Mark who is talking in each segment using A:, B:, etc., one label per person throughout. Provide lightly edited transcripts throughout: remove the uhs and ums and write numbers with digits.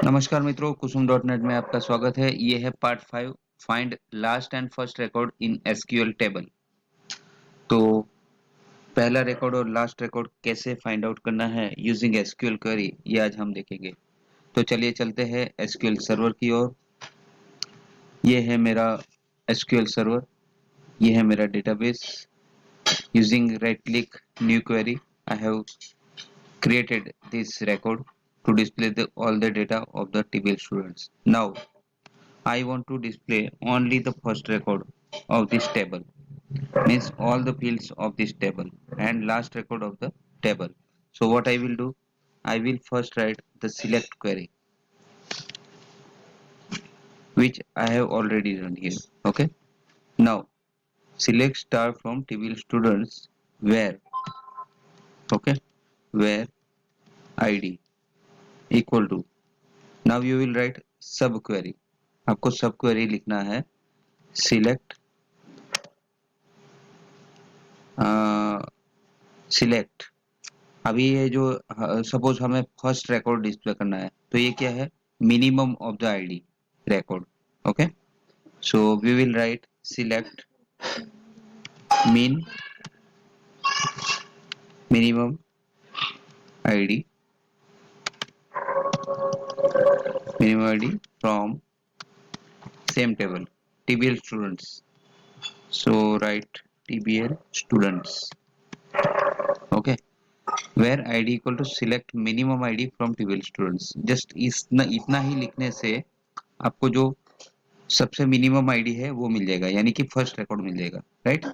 A: नमस्कार मित्रों, कुसुम dot net में आपका स्वागत है। ये है part 5, find last and first record in SQL table. तो पहला रिकॉर्ड और लास्ट रिकॉर्ड कैसे फाइंड आउट करना है यूजिंग एसक्यूएल क्वेरी, ये आज हम देखेंगे। तो चलिए चलते हैं एसक्यूएल सर्वर की ओर। ये है मेरा एसक्यूएल सर्वर, ये है मेरा database. Using right click new query, I have created this record to display all the data of the TBL students. Now I want to display only the first record of this table, means all the fields of this table, and last record of the table. So what I will do, I will first write the select query, which I have already done here. Okay. Now select star from TBL students where, okay, where ID equal to. Now you will write sub query. आपको सब query लिखना है select select. अभी ये जो suppose हमें first record display करना है, तो ये क्या है, minimum of the ID record. Okay, so we will write select minimum ID from same table TBL students. So write TBL students. Okay, where id equal to select minimum id from TBL students. Just इतना ही लिखने से आपको जो सबसे minimum ID है वो मिल जाएगा, यानी कि फर्स्ट रिकॉर्ड मिल जाएगा। राइट,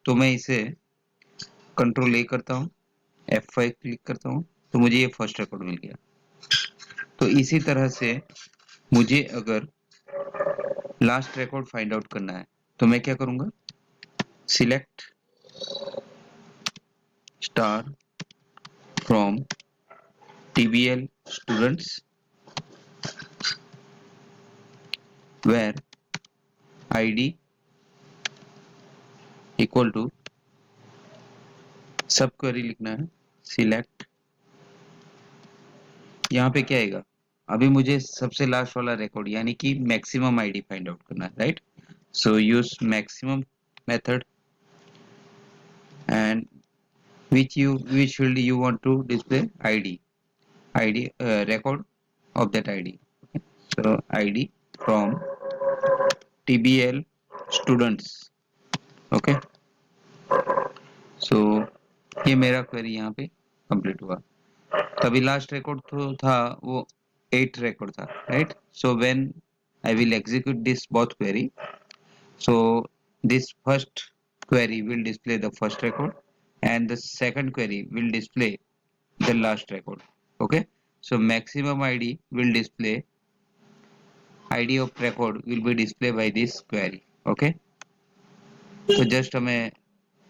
A: तो मैं इसे कंट्रोल ए करता हूँ, F5 क्लिक करता हूँ, तो मुझे ये फर्स्ट रिकॉर्ड मिल गया। तो इसी तरह से मुझे अगर लास्ट रिकॉर्ड फाइंड आउट करना है, तो मैं क्या करूंगा, select star from TBL students where id equal to, subquery लिखना है सिलेक्ट। यहाँ पे क्या आएगा, अभी मुझे सबसे लास्ट वाला रिकॉर्ड यानी कि मैक्सिमम आईडी फाइंड आउट करना है। Right, so use maximum method and which field you want to display id record of that id. Okay, so id from TBL students. Okay, so ये मेरा query यहाँ पे complete हुआ। तभी last record तो था वो 8 रिकॉर्ड था। Right, so when I will execute this both query, so this first query will display the first record and the second query will display the last record. Okay, so maximum id will display, id of record will be displayed by this query. Okay, तो just हमें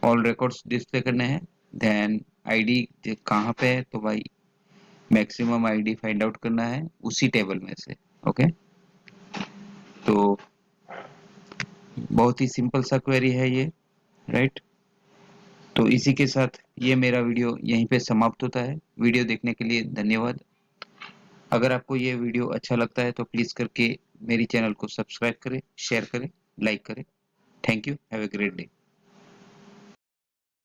A: all records display करने हैं, then ID कहाँ पे है, तो भाई maximum ID find out करना है उसी टेबल में से। ओके, तो बहुत ही सिंपल सा क्वेरी है ये। राइट, तो इसी के साथ ये मेरा वीडियो यहीं पे समाप्त होता है। वीडियो देखने के लिए धन्यवाद। अगर आपको ये वीडियो अच्छा लगता है तो प्लीज करके मेरी चैनल को सब्सक्राइब करें, शेयर करें, लाइक करें। Thank you, have a great day.